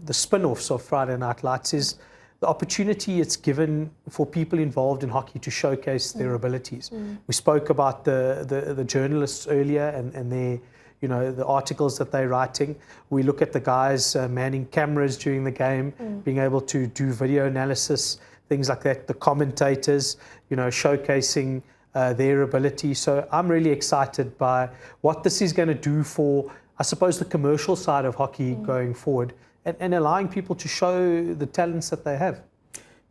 Speaker 3: the spin-offs of Friday Night Lights is the opportunity it's given for people involved in hockey to showcase their abilities. We spoke about the journalists earlier and their, the articles that they're writing. We look at the guys manning cameras during the game, being able to do video analysis, things like that. The commentators, showcasing their ability. So I'm really excited by what this is going to do for, I suppose, the commercial side of hockey going forward, and allowing people to show the talents that they have.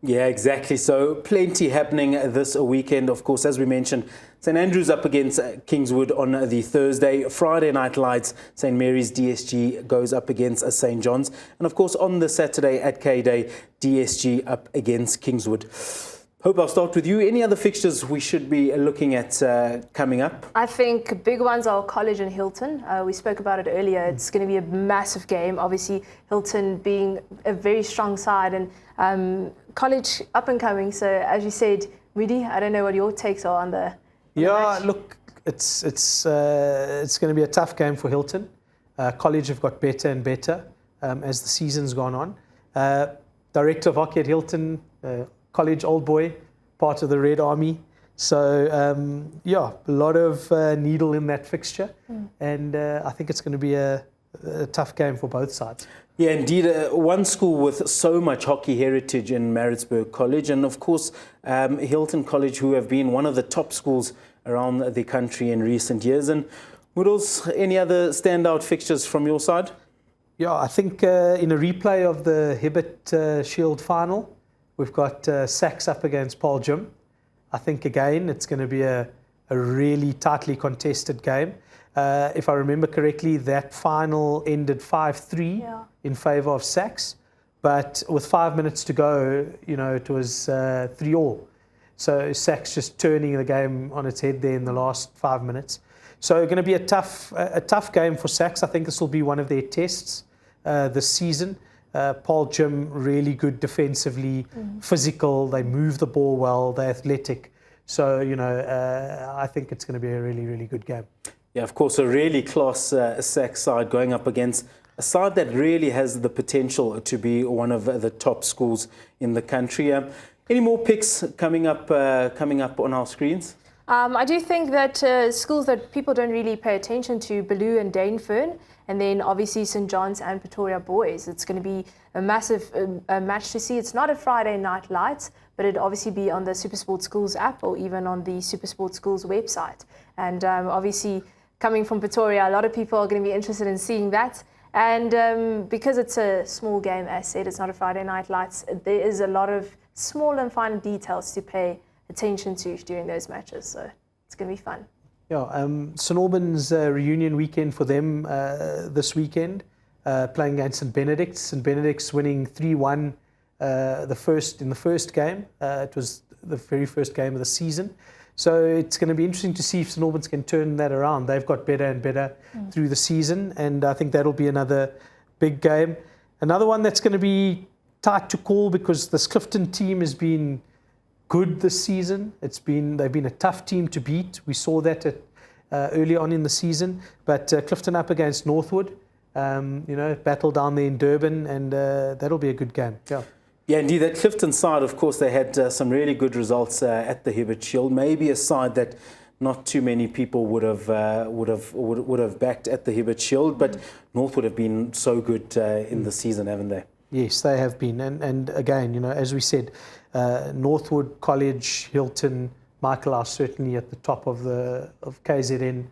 Speaker 1: Yeah, exactly. So plenty happening this weekend. Of course, as we mentioned, St Andrews up against Kingswood on the Thursday. Friday Night Lights, St Mary's DSG goes up against St John's. And of course, on the Saturday at K-Day, DSG up against Kingswood. Hope, I'll start with you. Any other fixtures we should be looking at coming up?
Speaker 2: I think big ones are College and Hilton. We spoke about it earlier. It's going to be a massive game. Obviously, Hilton being a very strong side and College up and coming. So as you said, Moody, I don't know what your takes are on the match.
Speaker 3: Look, it's going to be a tough game for Hilton. College have got better and better as the season's gone on. Director of hockey at Hilton, College old boy, part of the Red Army. So, a lot of needle in that fixture. And I think it's going to be a tough game for both sides.
Speaker 1: Yeah, indeed. One school with so much hockey heritage in Maritzburg College. And of course, Hilton College, who have been one of the top schools around the country in recent years. And Moodles, any other standout fixtures from your side?
Speaker 3: Yeah, I think in a replay of the Hibbett Shield final, we've got Sachs up against Paul Jim. I think, again, it's going to be a really tightly contested game. If I remember correctly, that final ended 5-3 in favour of Sachs. But with 5 minutes to go, it was 3-3. So Sachs just turning the game on its head there in the last 5 minutes. So going to be a tough game for Sachs. I think this will be one of their tests this season. Paul Jim, really good defensively, physical, they move the ball well, they're athletic. So, I think it's going to be a really, really good game.
Speaker 1: Yeah, of course, a really class Sachs side going up against a side that really has the potential to be one of the top schools in the country. Any more picks coming up on our screens?
Speaker 2: I do think that schools that people don't really pay attention to, Ballou and Dainfern, and then obviously St John's and Pretoria Boys. It's going to be a massive match to see. It's not a Friday Night Lights, but it'd obviously be on the SuperSport Schools app or even on the SuperSport Schools website. And obviously, coming from Pretoria, a lot of people are going to be interested in seeing that. And because it's a small game, as said, it's not a Friday Night Lights, there is a lot of small and fine details to pay attention to during those matches. So it's going to be fun.
Speaker 3: Yeah, St Albans reunion weekend for them this weekend, playing against St Benedict's. St Benedict's winning 3-1 in the first game. It was the very first game of the season. So it's going to be interesting to see if St Albans can turn that around. They've got better and better through the season, and I think that'll be another big game. Another one that's going to be tight to call because this Clifton team has been good this season. They've been a tough team to beat. We saw that early on in the season. But Clifton up against Northwood, battle down there in Durban, and that'll be a good game. Yeah.
Speaker 1: Yeah, indeed. That Clifton side, of course, they had some really good results at the Hibbert Shield. Maybe a side that not too many people would have backed at the Hibbert Shield, but Northwood have been so good in the season, haven't they?
Speaker 3: Yes, they have been. And again, as we said, Northwood, College, Hilton, Michael are certainly at the top of KZN.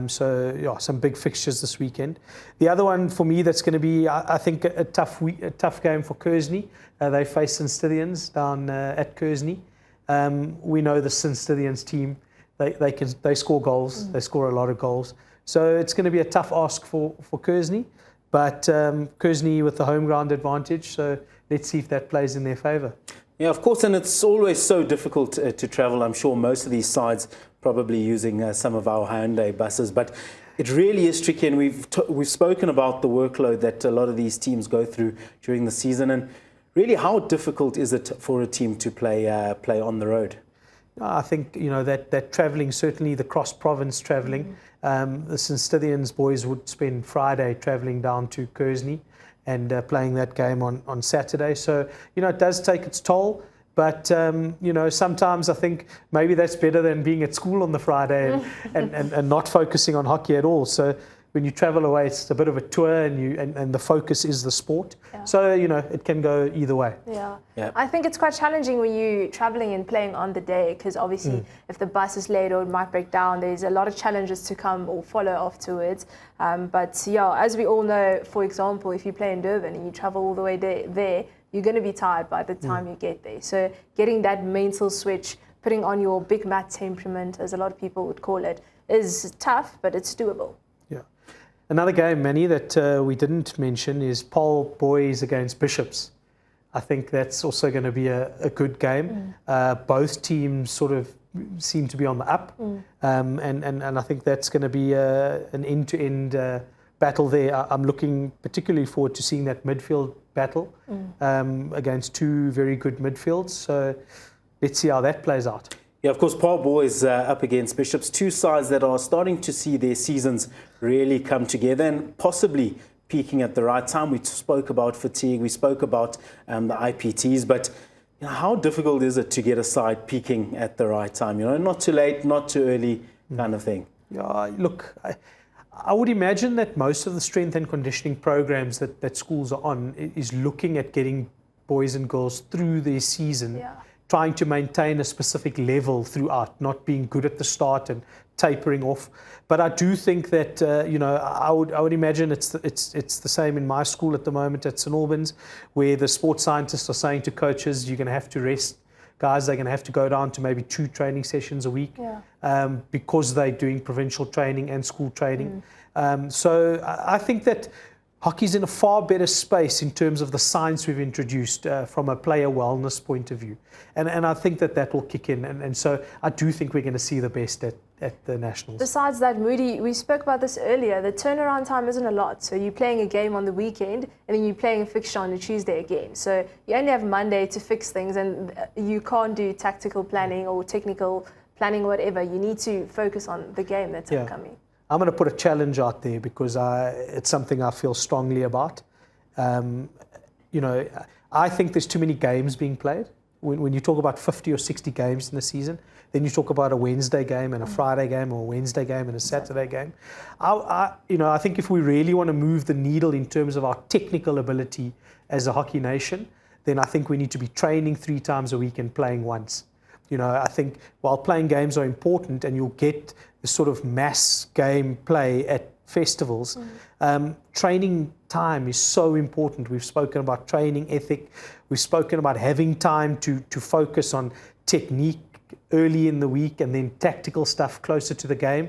Speaker 3: So, yeah, some big fixtures this weekend. The other one for me that's going to be, I think, a tough game for Kearsney. They face St Stithians down at Kearsney. We know the St Stithians team. They score goals. They score a lot of goals. So it's going to be a tough ask for Kearsney. But Kearsney with the home ground advantage. So let's see if that plays in their favour.
Speaker 1: Yeah, of course, and it's always so difficult to travel. I'm sure most of these sides probably using some of our Hyundai buses, but it really is tricky. And we've spoken about the workload that a lot of these teams go through during the season, and really, how difficult is it for a team to play on the road?
Speaker 3: I think that travelling, certainly the cross-province travelling. The St Stithians boys would spend Friday travelling down to Kearsney and playing that game on Saturday. So, it does take its toll. But, sometimes I think maybe that's better than being at school on the Friday and not focusing on hockey at all. So when you travel away, it's a bit of a tour and the focus is the sport. Yeah. So, it can go either way.
Speaker 2: Yeah.
Speaker 1: Yeah.
Speaker 2: I think it's quite challenging when you're traveling and playing on the day because obviously if the bus is late or it might break down, there's a lot of challenges to come or follow afterwards. But yeah, as we all know, for example, if you play in Durban and you travel all the way there, you're going to be tired by the time you get there. So getting that mental switch, putting on your big mat temperament, as a lot of people would call it, is tough, but it's doable.
Speaker 3: Yeah. Another game, Manny, that we didn't mention is Paul Boys against Bishops. I think that's also going to be a good game. Both teams sort of seem to be on the up. And I think that's going to be an end-to-end battle there. I'm looking particularly forward to seeing that midfield battle against two very good midfields. So let's see how that plays out.
Speaker 1: Yeah, of course, Paul Boys up against Bishops, two sides that are starting to see their seasons really come together and possibly peaking at the right time. We spoke about fatigue, we spoke about the IPTs, but how difficult is it to get a side peaking at the right time? Not too late, not too early kind of thing.
Speaker 3: Yeah, look, I would imagine that most of the strength and conditioning programs that schools are on is looking at getting boys and girls through their season, trying to maintain a specific level throughout, not being good at the start and tapering off. But I do think that I would imagine it's the same in my school at the moment at St Albans, where the sports scientists are saying to coaches, you're going to have to rest. Guys, they're going to have to go down to maybe 2 training sessions a week because they're doing provincial training and school training. So I think that hockey's in a far better space in terms of the science we've introduced from a player wellness point of view. And I think that will kick in. And so I do think we're going to see the best at the Nationals.
Speaker 2: Besides that, Moody, we spoke about this earlier, the turnaround time isn't a lot. So you're playing a game on the weekend and then you're playing a fixture on the Tuesday again. So you only have Monday to fix things and you can't do tactical planning or technical planning or whatever. You need to focus on the game that's upcoming.
Speaker 3: I'm going to put a challenge out there because it's something I feel strongly about. I think there's too many games being played. When you talk about 50 or 60 games in a season, then you talk about a Wednesday game and a Friday game or a Wednesday game and a Saturday game. I think if we really want to move the needle in terms of our technical ability as a hockey nation, then I think we need to be training 3 times a week and playing once. I think while playing games are important and you'll get the sort of mass game play at festivals, training time is so important. We've spoken about training ethic. We've spoken about having time to focus on technique early in the week and then tactical stuff closer to the game.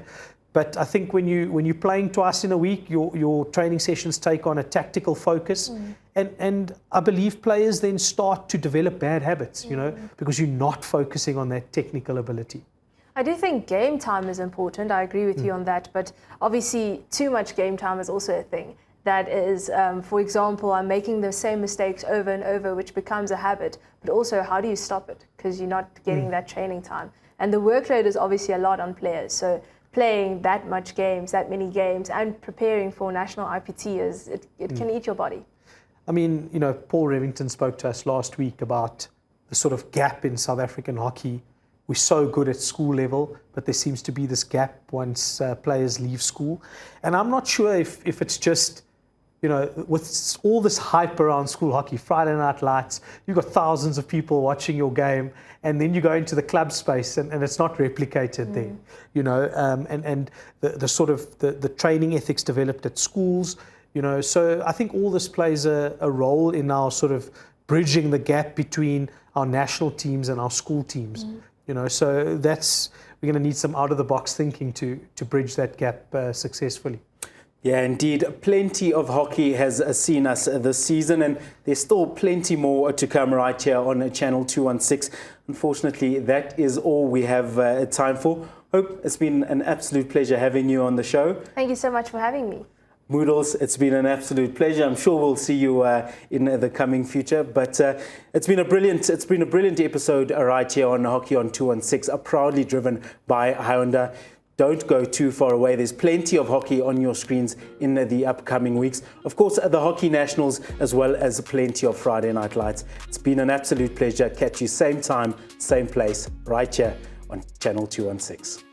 Speaker 3: But I think when you're playing twice in a week, your training sessions take on a tactical focus, and I believe players then start to develop bad habits, you know, because you're not focusing on that technical ability.
Speaker 2: I do think game time is important. I agree with you on that. But obviously, too much game time is also a thing. That is, for example, I'm making the same mistakes over and over, which becomes a habit. But also, how do you stop it? Because you're not getting that training time. And the workload is obviously a lot on players. So playing that many games, and preparing for national IPT, it can eat your body.
Speaker 3: I mean, you know, Paul Revington spoke to us last week about the sort of gap in South African hockey. We're so good at school level, but there seems to be this gap once players leave school. And I'm not sure if it's just, you know, with all this hype around school hockey, Friday night lights, you've got thousands of people watching your game, and then you go into the club space and it's not replicated there, you know, and the sort of the training ethics developed at schools, you know. So I think all this plays a role in our sort of bridging the gap between our national teams and our school teams. You know, so we're going to need some out-of-the-box thinking to bridge that gap successfully.
Speaker 1: Yeah, indeed. Plenty of hockey has seen us this season, and there's still plenty more to come right here on Channel 216. Unfortunately, that is all we have time for. Hope, it's been an absolute pleasure having you on the show.
Speaker 2: Thank you so much for having me.
Speaker 1: Moodles, it's been an absolute pleasure. I'm sure we'll see you in the coming future. But it's been a brilliant episode right here on Hockey on 216, proudly driven by Hyundai. Don't go too far away. There's plenty of hockey on your screens in the upcoming weeks. Of course, the Hockey Nationals, as well as plenty of Friday Night Lights. It's been an absolute pleasure. Catch you same time, same place, right here on Channel 216.